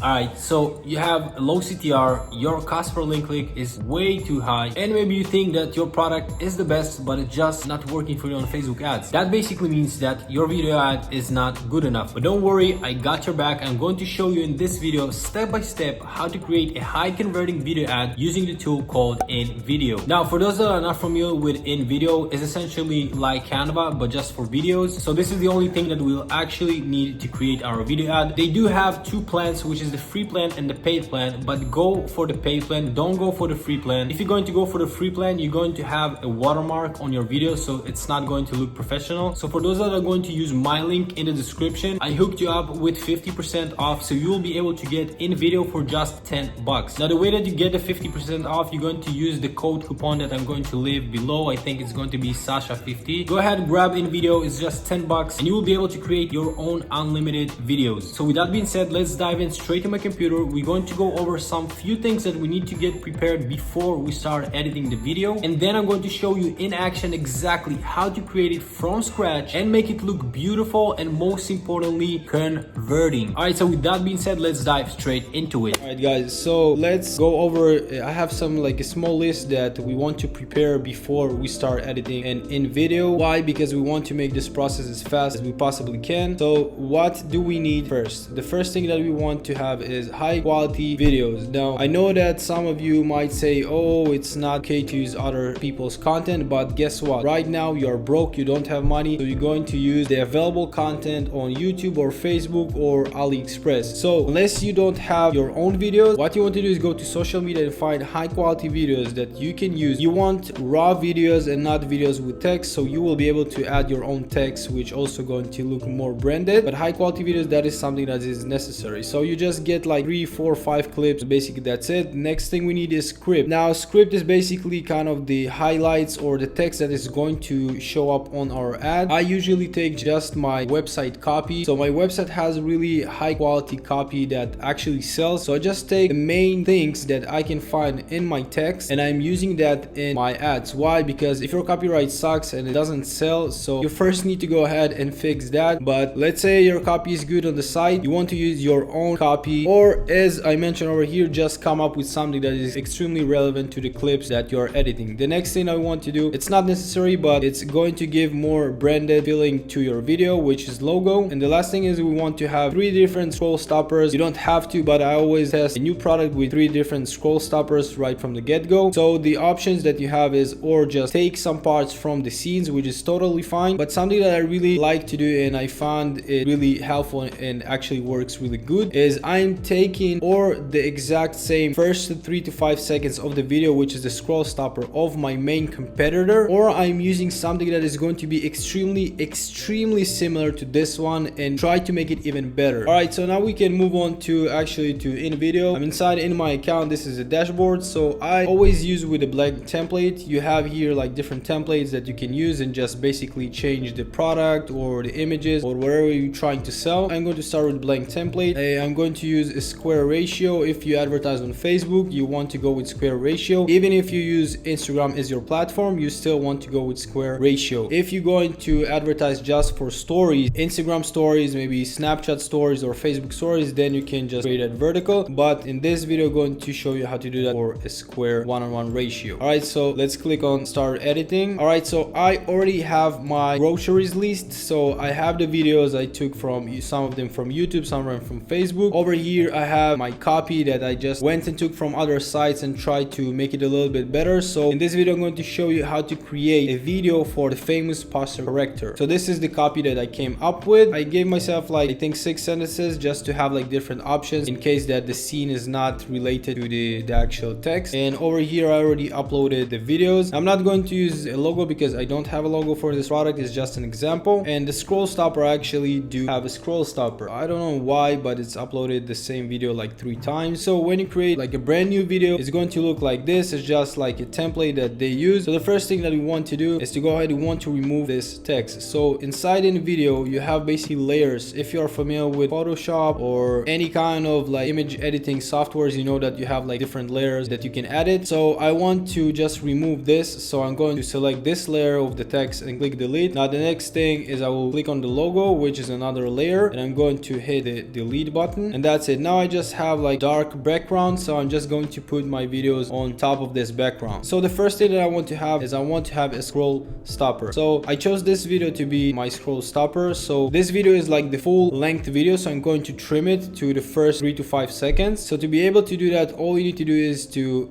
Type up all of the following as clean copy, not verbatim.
Alright, so you have low CTR, your cost per link click is way too high, and maybe you think that your product is the best, but it's just not working for you on Facebook ads. That basically means that your video ad is not good enough. But don't worry, I got your back. I'm going to show you in this video step by step how to create a high converting video ad using the tool called Invideo. Now, for those that are not familiar with Invideo, it's essentially like Canva, but just for videos. So this is the only thing that we'll actually need to create our video ad. They do have two plans, which is the free plan and the paid plan, but go for the paid plan, don't go for the free plan. If you're going to go for the free plan, you're going to have a watermark on your video, so it's not going to look professional. So for those that are going to use my link in the description, I hooked you up with 50% off, so you will be able to get Invideo for just 10 bucks. Now the way that you get the 50% off, you're going to use the code coupon that I'm going to leave below. I think it's going to be Sasha50. Go ahead and grab Invideo, it's just 10 bucks and you will be able to create your own unlimited videos. So with that being said, let's dive in straight to my computer. We're going to go over some few things that we need to get prepared before we start editing the video, and then I'm going to show you in action exactly how to create it from scratch and make it look beautiful and most importantly converting. All right, so with that being said, let's dive straight into it. All right guys, so let's go over, I have some like a small list that we want to prepare before we start editing and Invideo. Why? Because we want to make this process as fast as we possibly can. So what do we need first? The first thing that we want to have is high quality videos. Now I know that some of you might say, oh, it's not okay to use other people's content, but guess what? Right now you're broke, you don't have money, so you're going to use the available content on YouTube or Facebook or AliExpress. So unless you don't have your own videos, what you want to do is go to social media and find high quality videos that you can use. You want raw videos and not videos with text, so you will be able to add your own text, which also going to look more branded. But high quality videos, that is something that is necessary. So you just get like 3, 4, 5 clips. Basically that's it. Next thing we need is script. Now script is basically kind of the highlights or the text that is going to show up on our ad. I usually take just my website copy, so my website has really high quality copy that actually sells. So I just take the main things that I can find in my text and I'm using that in my ads. Why? Because if your copyright sucks and it doesn't sell, so you first need to go ahead and fix that. But let's say your copy is good on the site, you want to use your own copy, or as I mentioned over here, just come up with something that is extremely relevant to the clips that you're editing. The next thing I want to do, it's not necessary, but it's going to give more branded feeling to your video, which is logo. And the last thing is we want to have 3 different scroll stoppers. You don't have to, but I always test a new product with 3 different scroll stoppers right from the get-go. So the options that you have is, or just take some parts from the scenes, which is totally fine. But something that I really like to do and I found it really helpful and actually works really good is I'm taking or the exact same first 3 to 5 seconds of the video, which is the scroll stopper of my main competitor, or I'm using something that is going to be extremely similar to this one and try to make it even better. All right, so now we can move on to actually to Invideo. I'm inside in my account. This is a dashboard, so I always use with a blank template. You have here like different templates that you can use and just basically change the product or the images or whatever you're trying to sell. I'm going to start with blank template. I'm going to use a square ratio. If you advertise on Facebook, you want to go with square ratio. Even if you use Instagram as your platform, you still want to go with square ratio. If you're going to advertise just for stories, Instagram stories, maybe Snapchat stories or Facebook stories, then you can just create it vertical. But in this video, I'm going to show you how to do that for a square 1:1 ratio. All right, so let's click on start editing. All right, so I already have my groceries list. So I have the videos I took from some of them from YouTube, some of them from Facebook. Over here, I have my copy that I just went and took from other sites and tried to make it a little bit better. So in this video, I'm going to show you how to create a video for the famous posture corrector. So this is the copy that I came up with. I gave myself like I think 6 sentences just to have like different options in case that the scene is not related to the actual text. And over here, I already uploaded the videos. I'm not going to use a logo because I don't have a logo for this product. It's just an example. And the scroll stopper, I actually do have a scroll stopper. I don't know why, but it's uploaded the same video like 3 times. So when you create like a brand new video, it's going to look like this. It's just like a template that they use. So the first thing that we want to do is to go ahead and want to remove this text. So inside Invideo, you have basically layers. If you are familiar with Photoshop or any kind of like image editing softwares, you know that you have like different layers that you can edit. So I want to just remove this. So I'm going to select this layer of the text and click delete. Now the next thing is I will click on the logo, which is another layer, and I'm going to hit the delete button. And that's it. Now I just have like dark background, so I'm just going to put my videos on top of this background. So the first thing that I want to have is I want to have a scroll stopper. So I chose this video to be my scroll stopper. So this video is like the full length video, so I'm going to trim it to the first 3 to 5 seconds. So to be able to do that, all you need to do is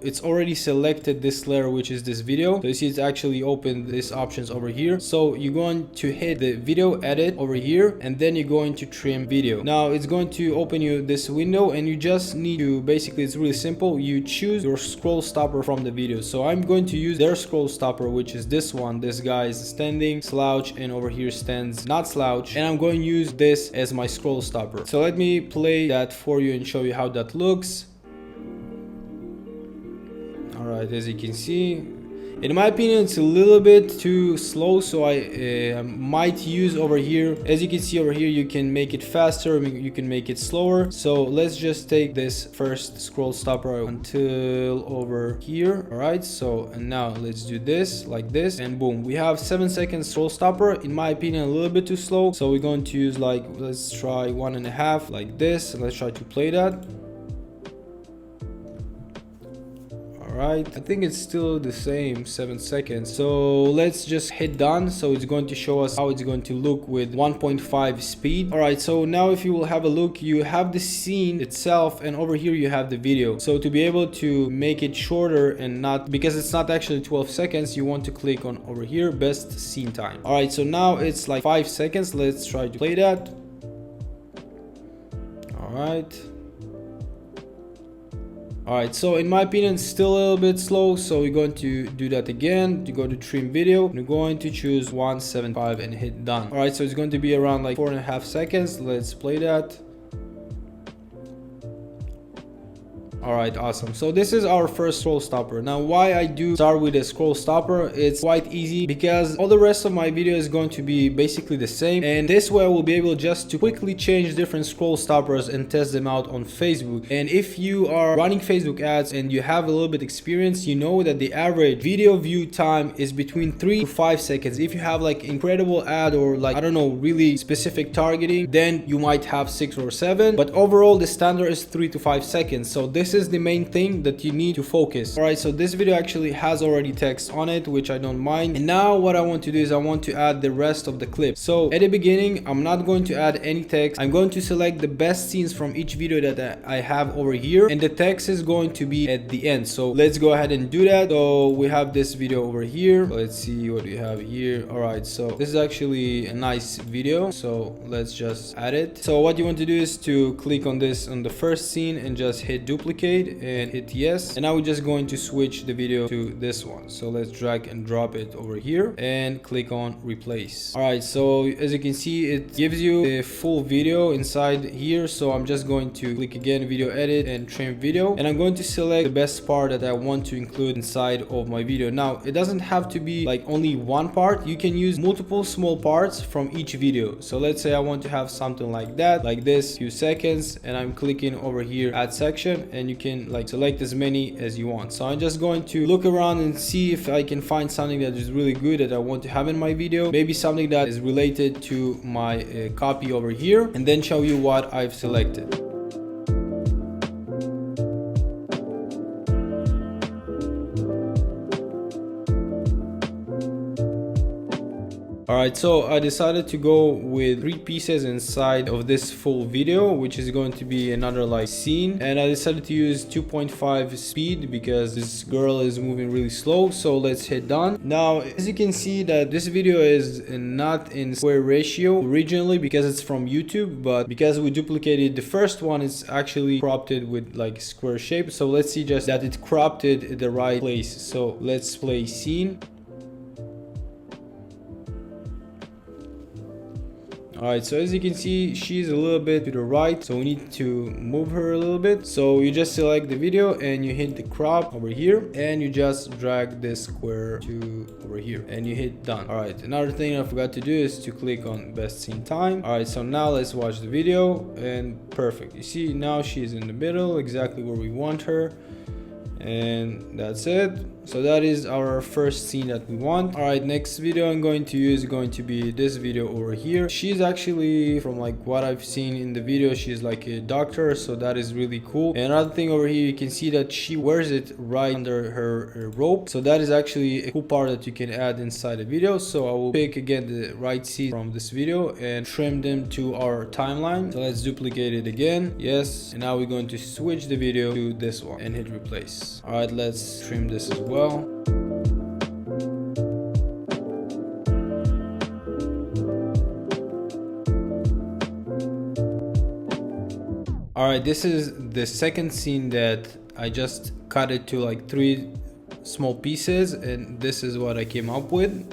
it's already selected this layer, which is this video. So you see it's actually opened these options over here. So you're going to hit the video edit over here, and then you're going to trim video. Now it's going to open you this window, and you just need to, basically it's really simple, you choose your scroll stopper from the video. So I'm going to use their scroll stopper, which is this one. This guy is standing, slouch, and over here stands not slouch, and I'm going to use this as my scroll stopper. So let me play that for you and show you how that looks. Alright, as you can see, in my opinion, it's a little bit too slow, so I might use over here. As you can see over here, you can make it faster, you can make it slower. So let's just take this first scroll stopper until over here. All right, so and now let's do this like this, and boom, we have 7 seconds scroll stopper. In my opinion, a little bit too slow, so we're going to use like, let's try 1.5 like this, and let's try to play that. Right, I think it's still the same 7 seconds. So let's just hit done. So it's going to show us how it's going to look with 1.5 speed. All right, so now if you will have a look, you have the scene itself, and over here you have the video. So to be able to make it shorter and not, because it's not actually 12 seconds, you want to click on over here, best scene time. All right, so now it's like 5 seconds. Let's try to play that. All right. Alright, so in my opinion, still a little bit slow, so we're going to do that again. To go to trim video, we're going to choose 1.75 and hit done. Alright, so it's going to be around like 4.5 seconds. Let's play that. Alright, awesome. So this is our first scroll stopper. Now why I do start with a scroll stopper, it's quite easy because all the rest of my video is going to be basically the same, and this way I will be able just to quickly change different scroll stoppers and test them out on Facebook. And if you are running Facebook ads and you have a little bit experience, you know that the average video view time is between 3 to 5 seconds. If you have like incredible ad or like, I don't know, really specific targeting, then you might have 6 or 7, but overall the standard is 3 to 5 seconds. So this is the main thing that you need to focus. All right, so this video actually has already text on it, which I don't mind. And now what I want to do is I want to add the rest of the clip. So at the beginning, I'm not going to add any text. I'm going to select the best scenes from each video that I have over here, and the text is going to be at the end. So let's go ahead and do that. So we have this video over here. Let's see what we have here. All right, so this is actually a nice video, so let's just add it. So what you want to do is to click on this on the first scene and just hit duplicate and hit yes. And now we're just going to switch the video to this one. So let's drag and drop it over here and click on replace. All right, so as you can see, it gives you the full video inside here. So I'm just going to click again, video edit and trim video, and I'm going to select the best part that I want to include inside of my video. Now it doesn't have to be like only one part. You can use multiple small parts from each video. So let's say I want to have something like that, like this, few seconds, and I'm clicking over here add section, and you can like select as many as you want. So I'm just going to look around and see if I can find something that is really good that I want to have in my video, maybe something that is related to my copy over here, and then show you what I've selected. Alright, so I decided to go with 3 pieces inside of this full video, which is going to be another like scene, and I decided to use 2.5 speed because this girl is moving really slow. So let's hit done. Now as you can see that this video is not in square ratio originally because it's from YouTube, but because we duplicated the first one, it's actually cropped it with like square shape. So let's see just that it cropped it at the right place. So let's play scene. Alright, so as you can see, she's a little bit to the right, so we need to move her a little bit. So you just select the video and you hit the crop over here, and you just drag this square to over here and you hit done. Alright, another thing I forgot to do is to click on best scene time. Alright, so now let's watch the video, and perfect. You see now she's in the middle, exactly where we want her. and that's it. So that is our first scene that we want. All right, next video I'm going to use is going to be this video over here. She's actually, from like what I've seen in the video, she's like a doctor, so that is really cool. And another thing over here, you can see that she wears it right under her robe, so that is actually a cool part that you can add inside the video. So I will pick again the right scene from this video and trim them to our timeline. So let's duplicate it again. Yes, and now we're going to switch the video to this one and hit replace. All right, let's trim this as well. Alright, this is the second scene that I just cut it to like 3 small pieces, and this is what I came up with,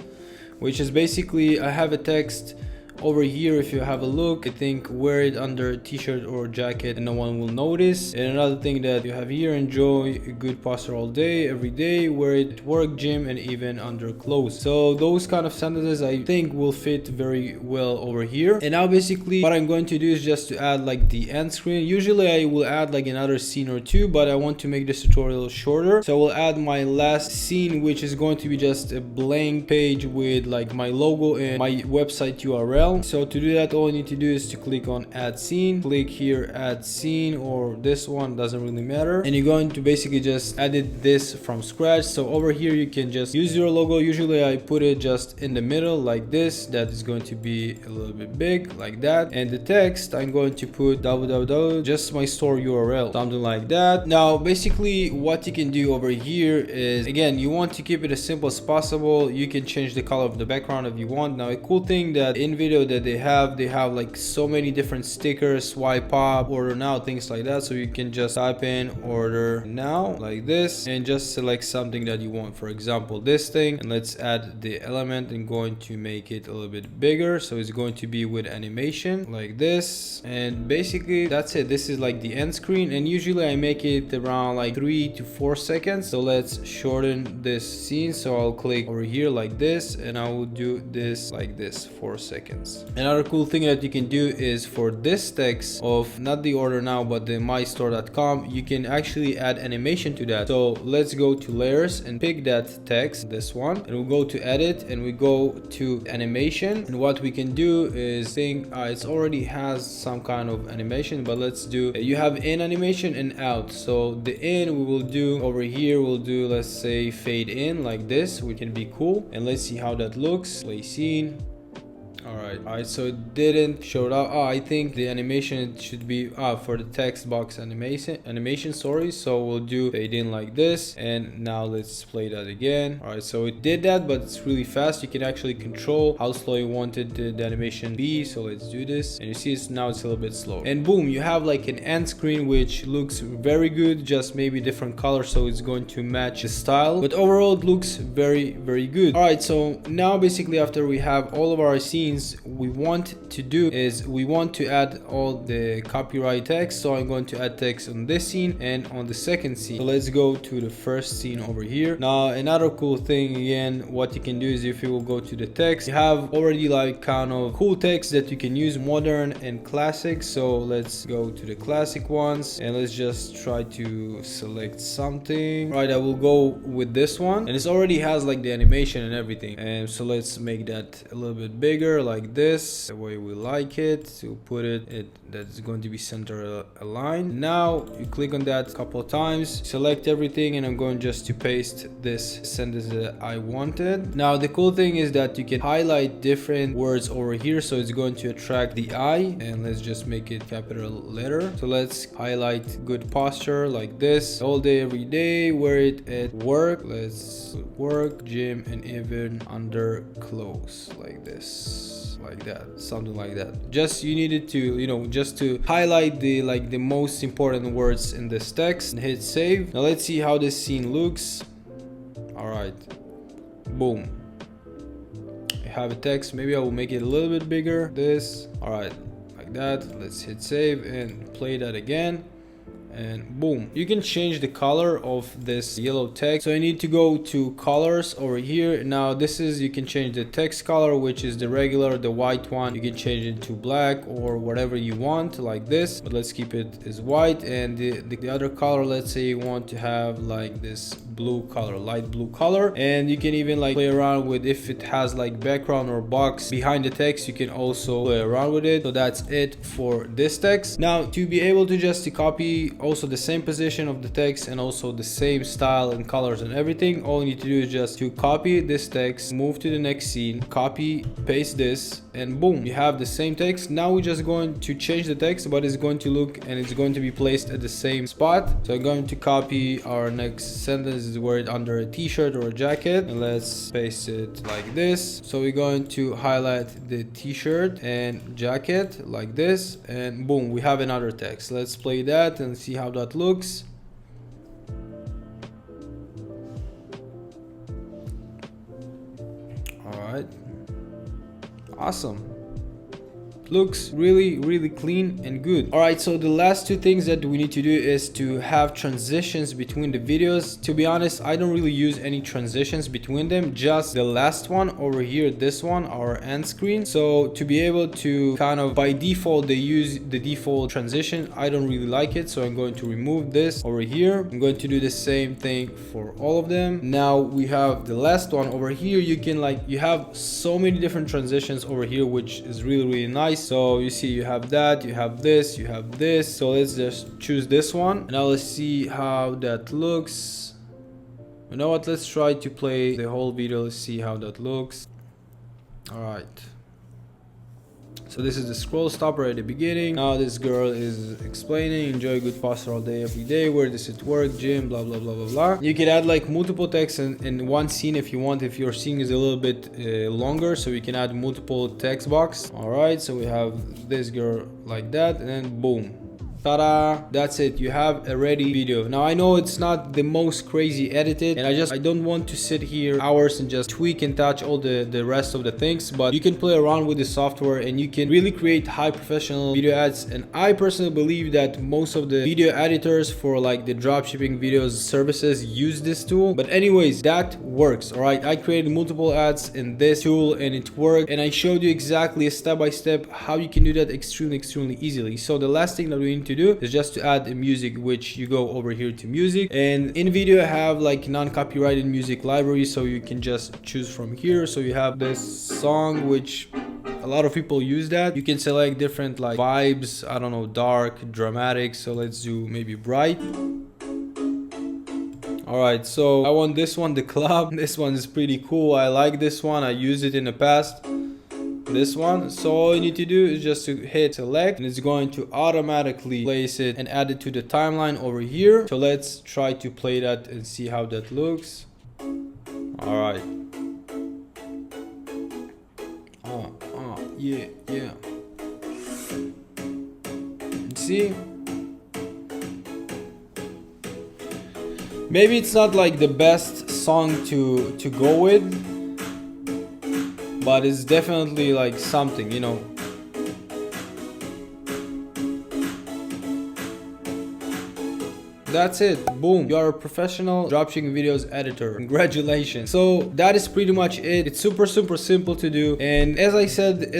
which is basically I have a text over here. If you have a look, I think wear it under a t-shirt or jacket and no one will notice. And another thing that you have here, enjoy a good posture all day, every day, wear it at work, gym, and even under clothes. So those kind of sentences I think will fit very well over here. And now basically what I'm going to do is just to add like the end screen. Usually I will add like another scene or two, but I want to make this tutorial shorter, so I will add my last scene, which is going to be just a blank page with like my logo and my website URL. So to do that, all you need to do is to click on add scene, click here add scene, or this one, doesn't really matter, and you're going to basically just edit this from scratch. So over here you can just use your logo. Usually I put it just in the middle like this, that is going to be a little bit big like that, and the text I'm going to put www, just my store URL, something like that. Now basically what you can do over here is, again, you want to keep it as simple as possible. You can change the color of the background if you want. Now a cool thing that Invideo that they have like so many different stickers, swipe up, order now, things like that. So you can just type in order now like this and just select something that you want, for example this thing, and let's add the element and going to make it a little bit bigger. So it's going to be with animation like this, and basically that's it. This is like the end screen, and usually I make it around like 3 to 4 seconds. So let's shorten this scene. So I'll click over here like this, and I will do this like this, 4 seconds. Another cool thing that you can do is for this text of not the order now but the mystore.com, you can actually add animation to that. So let's go to layers and pick that text, this one, and we'll go to edit and we go to animation. And what we can do is think it already has some kind of animation, but let's do, you have in animation and out. So the in we will do over here, we'll do, let's say fade in like this, which can be cool. And let's see how that looks. Play scene. All right, so it didn't show up. I think the animation should be for the text box animation, sorry. So we'll do fade in like this, and now let's play that again. All right, so it did that, but it's really fast. You can actually control how slow you wanted the animation be. So let's do this, and you see it's now it's a little bit slow, and boom, you have like an end screen which looks very good, just maybe different color, so it's going to match the style, but overall it looks very, very good. All right, so now basically after we have all of our scenes, we want to do is we want to add all the copyright text. So I'm going to add text on this scene and on the second scene. So let's go to the first scene over here. Now another cool thing, again, what you can do is if you will go to the text, you have already like kind of cool text that you can use, modern and classic. So let's go to the classic ones and let's just try to select something. Right, I will go with this one, and it already has like the animation and everything. And so let's make that a little bit bigger like this, the way we like it, to put it that's going to be center aligned. Now you click on that a couple of times, select everything, and I'm going just to paste this sentence that I wanted. Now the cool thing is that you can highlight different words over here, so it's going to attract the eye. And let's just make it capital letter. So let's highlight good posture like this, all day every day, wear it at work, let's work, gym, and even under clothes like this, like that, something like that. Just you needed to, you know, just to highlight the the most important words in this text, and hit save. Now let's see how this scene looks. All right, boom, I have a text. Maybe I will make it a little bit bigger, this. All right, like that. Let's hit save and play that again. and boom, you can change the color of this yellow text. So you need to go to colors over here. Now this is, you can change the text color, which is the regular, the white one. You can change it to black or whatever you want, like this, but let's keep it as white. And the other color, let's say you want to have like this blue color, light blue color. And you can even like play around with if it has like background or box behind the text, you can also play around with it. So that's it for this text. Now to be able to just copy also the same position of the text and also the same style and colors and everything, all you need to do is just to copy this text, move to the next scene, copy, paste this, and boom, you have the same text. Now we're just going to change the text, but it's going to look and it's going to be placed at the same spot. So I'm going to copy our next sentence, is word under a t-shirt or a jacket, and let's paste it like this. So we're going to highlight the t-shirt and jacket like this, and boom, we have another text. Let's play that and see how that looks. All right, awesome. Looks really clean and good. All right, so the last two things that we need to do is to have transitions between the videos. To be honest, I don't really use any transitions between them, just the last one over here, this one, our end screen. So to be able to kind of by default, they use the default transition. I don't really like it, so I'm going to remove this over here. I'm going to do the same thing for all of them. Now we have the last one over here. You can like, you have so many different transitions over here, which is really nice. So you see, you have that, you have this, you have this. So let's just choose this one. Now let's see how that looks. You know what, let's try to play the whole video. Let's see how that looks. All right, so this is the scroll stopper at the beginning. Now this girl is explaining, enjoy good posture all day every day, where does it work, gym, blah blah blah blah blah. You can add like multiple text in one scene if you want, if your scene is a little bit longer, so you can add multiple text box. All right, so we have this girl like that, and then boom, ta-da, that's it, you have a ready video. Now I know it's not the most crazy edited, and I don't want to sit here hours and just tweak and touch all the rest of the things, but you can play around with the software and you can really create high professional video ads. And I personally believe that most of the video editors for like the dropshipping videos services use this tool. But anyways, that works. All right, I created multiple ads in this tool and it worked, and I showed you exactly step by step how you can do that extremely easily. So the last thing that we need to do is just to add a music, which you go over here to music, and Invideo have like non-copyrighted music library, so you can just choose from here. So you have this song, which a lot of people use that. You can select different like vibes, I don't know, dark, dramatic. So let's do maybe bright. All right, so I want this one, the club. This one is pretty cool. I like this one. I used it in the past. This one. So all you need to do is just to hit select, and it's going to automatically place it and add it to the timeline over here. So let's try to play that and see how that looks. All right. Yeah. See? Maybe it's not like the best song to go with, but it's definitely like something, you know. That's it, boom, you are a professional dropshipping videos editor. Congratulations. So that is pretty much it. It's super simple to do, and as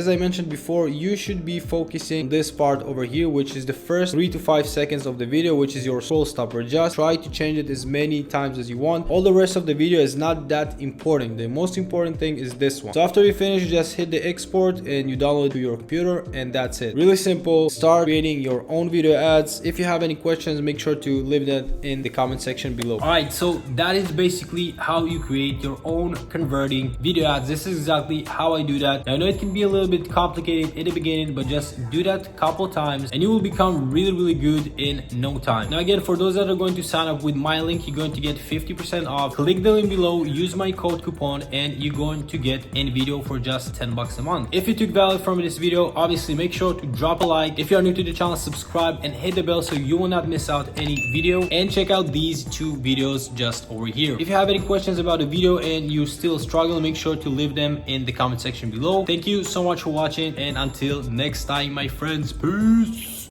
I mentioned before, you should be focusing on this part over here, which is the first 3 to 5 seconds of the video, which is your scroll stopper. Just try to change it as many times as you want. All the rest of the video is not that important. The most important thing is this one. So after you finish, just hit the export and you download it to your computer, and that's it. Really simple. Start creating your own video ads. If you have any questions, make sure to leave that in the comment section below. All right, so that is basically how you create your own converting video ads. This is exactly how I do that. Now, I know it can be a little bit complicated in the beginning, but just do that a couple times and you will become really good in no time. Now again, for those that are going to sign up with my link, you're going to get 50% off. Click the link below, use my code coupon, and you're going to get Invideo for just 10 bucks a month. If you took value from this video, obviously make sure to drop a like. If you are new to the channel, subscribe and hit the bell so you will not miss out any video, and check out these 2 videos just over here. If you have any questions about the video and you still struggle, make sure to leave them in the comment section below. Thank you so much for watching, and until next time, my friends, peace.